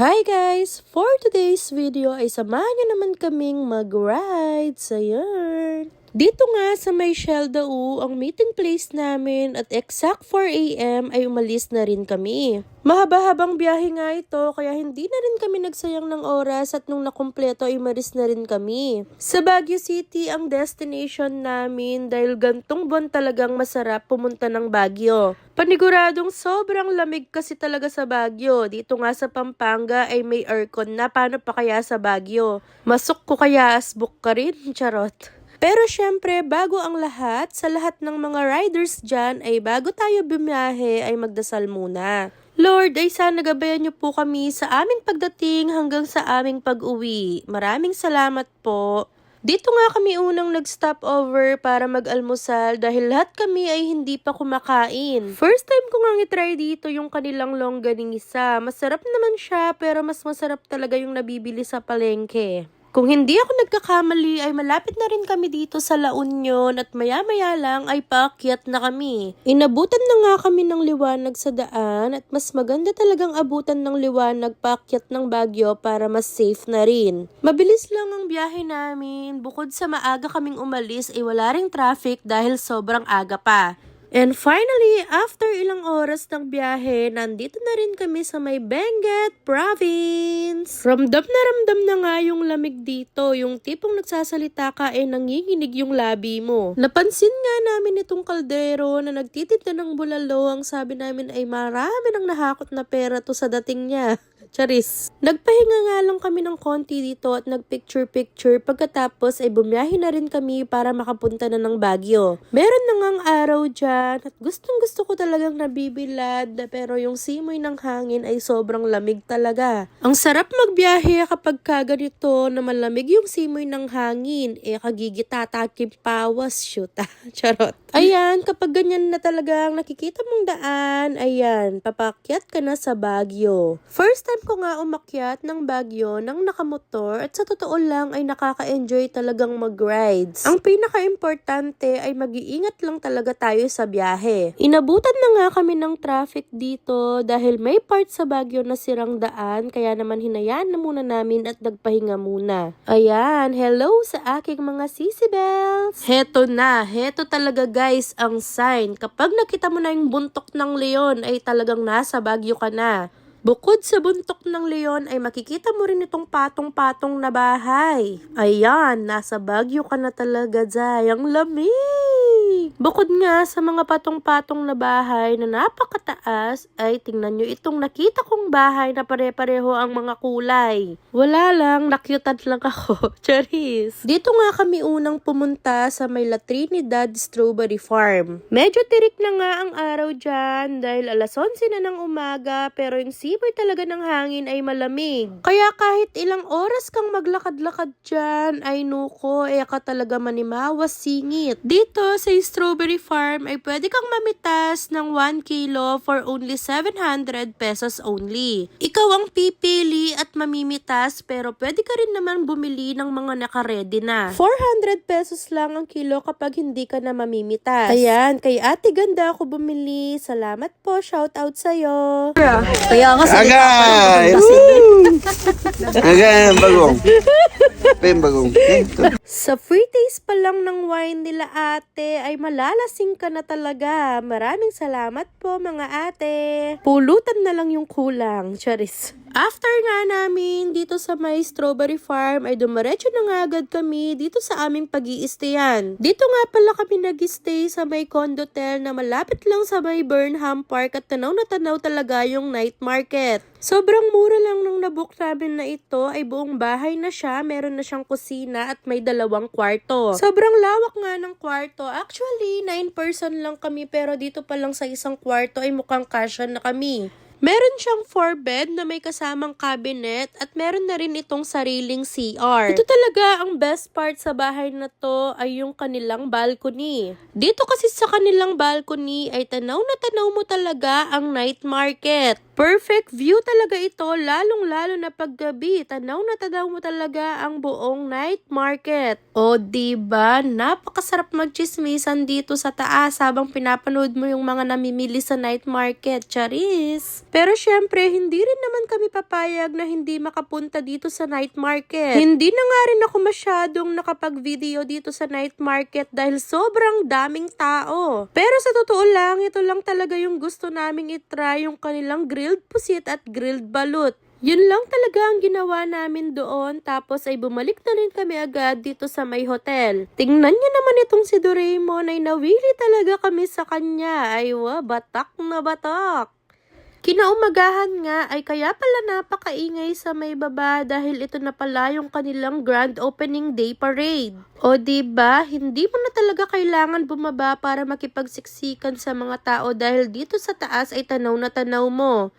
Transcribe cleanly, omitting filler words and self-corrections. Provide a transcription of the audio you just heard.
Hi guys! For today's video ay samahan nyo naman kaming mag-ride. Ayan. Dito nga sa may Sheldau ang meeting place namin at exact 4 AM ay umalis na rin kami. Mahaba-habang biyahe nga ito kaya hindi na rin kami nagsayang ng oras at nung nakumpleto ay umalis na rin kami. Sa Baguio City ang destination namin dahil gantong buwan talagang masarap pumunta ng Baguio. Paniguradong sobrang lamig kasi talaga sa Baguio. Dito nga sa Pampanga ay may aircon na, paano pa kaya sa Baguio? Masok ko kaya asbuk ka rin? Charot. Pero syempre, bago ang lahat, sa lahat ng mga riders dyan ay bago tayo bumiyahe ay magdasal muna. Lord, ay sana gabayan niyo po kami sa aming pagdating hanggang sa aming pag-uwi. Maraming salamat po. Dito nga kami unang nag-stop over para mag-almusal dahil lahat kami ay hindi pa kumakain. First time ko nga i-try dito yung kanilang longganisa. Masarap naman siya pero mas masarap talaga yung nabibili sa palengke. Kung hindi ako nagkakamali ay malapit na rin kami dito sa La Union at maya-maya lang ay paakyat na kami. Inabutan na nga kami ng liwanag sa daan at mas maganda talagang abutan ng liwanag paakyat ng Baguio para mas safe na rin. Mabilis lang ang biyahe namin. Bukod sa maaga kaming umalis ay wala ring traffic dahil sobrang aga pa. And finally, after ilang oras ng biyahe, nandito na rin kami sa may Benguet Province. Ramdam na nga yung lamig dito. Yung tipong nagsasalita ka nanginginig yung labi mo. Napansin nga namin itong kaldero na nagtitinda ng bulalo. Ang sabi namin ay marami nang nahakot na pera to sa dating niya. Charis. Nagpahinga nga lang kami ng konti dito at nagpicture-picture pagkatapos ay bumiyahe na rin kami para makapunta na ng Baguio. Meron na ngang araw dyan at gustong-gusto ko talagang nabibilad pero yung simoy ng hangin ay sobrang lamig talaga. Ang sarap magbiyahe kapag kaganito na malamig yung simoy ng hangin kagigitatakim pawas shoot. Charot. Ayan, kapag ganyan na talagang nakikita mong daan, ayan, papakyat ka na sa Baguio. First time ko nga umakyat ng Baguio ng nakamotor at sa totoo lang ay nakaka-enjoy talagang mag-rides. Ang pinaka-importante ay mag-iingat lang talaga tayo sa biyahe. Inabutan na nga kami ng traffic dito dahil may part sa Baguio na sirang daan kaya naman hinayaan na muna namin at nagpahinga muna. Ayan, hello sa aking mga sisi bells! Heto talaga guys ang sign. Kapag nakita mo na yung buntok ng leon ay talagang nasa Baguio ka na. Bukod sa buntok ng leon ay makikita mo rin itong patong-patong na bahay. Ayan, nasa Baguio ka na talaga, Zay. Ang lamig! Bukod nga sa mga patong-patong na bahay na napakataas, ay tingnan nyo itong nakita kong bahay na pare-pareho ang mga kulay. Wala lang, nakyutan lang ako. Charis! Dito nga kami unang pumunta sa may La Trinidad Strawberry Farm. Medyo tirik na nga ang araw dyan dahil alas 11 na ng umaga pero yung simoy talaga ng hangin ay malamig. Kaya kahit ilang oras kang maglakad-lakad dyan ay nuko, ka talaga manimawas singit. Dito sa Strawberry Farm ay pwede kang mamitas ng 1 kilo for only 700 pesos only. Ikaw ang pipili at mamimitas pero pwede ka rin naman bumili ng mga nakaredy na. 400 pesos lang ang kilo kapag hindi ka na mamimitas. Ayan, kay Ate Ganda ako bumili. Salamat po, shout out sa'yo. Kaya nga Agay! Agay, bagong. Bagong. Sa free taste pa lang ng wine nila ate ay malalasing ka na talaga. Maraming salamat po mga ate. Pulutan na lang yung kulang. Charis. After nga namin dito sa may Strawberry Farm ay dumiretso na nga agad kami dito sa aming pag-i-stayan. Dito nga pala kami nag-stay sa may condotel na malapit lang sa may Burnham Park at tanaw na tanaw talaga yung night market. Sobrang mura lang nung nabook namin na ito ay buong bahay na siya. Meron na siyang kusina at may 2 kwarto. Sobrang lawak nga ng kwarto. Actually, 9 person lang kami pero dito pa lang sa isang kwarto ay mukhang kasya na kami. Meron siyang 4 bed na may kasamang cabinet at meron na rin itong sariling CR. Ito talaga ang best part sa bahay na to ay yung kanilang balcony. Dito kasi sa kanilang balcony ay tanaw na tanaw mo talaga ang night market. Perfect view talaga ito, lalong-lalo na paggabi. Tanaw na tanaw mo talaga ang buong night market. O diba, napakasarap magchismisan dito sa taas habang pinapanood mo yung mga namimili sa night market. Charis! Pero syempre, hindi rin naman kami papayag na hindi makapunta dito sa night market. Hindi na nga rin ako masyadong nakapag-video dito sa night market dahil sobrang daming tao. Pero sa totoo lang, ito lang talaga yung gusto naming itry, yung kanilang grilled pusit at grilled balut. Yun lang talaga ang ginawa namin doon, tapos ay bumalik na rin kami agad dito sa may hotel. Tingnan nyo naman itong si Doraemon, ay nawili talaga kami sa kanya. Ay batak na batak. Kinaumagahan nga ay kaya pala napakaingay sa may baba dahil ito na pala yung kanilang grand opening day parade. O diba, hindi mo na talaga kailangan bumaba para makipagsiksikan sa mga tao dahil dito sa taas ay tanaw na tanaw mo.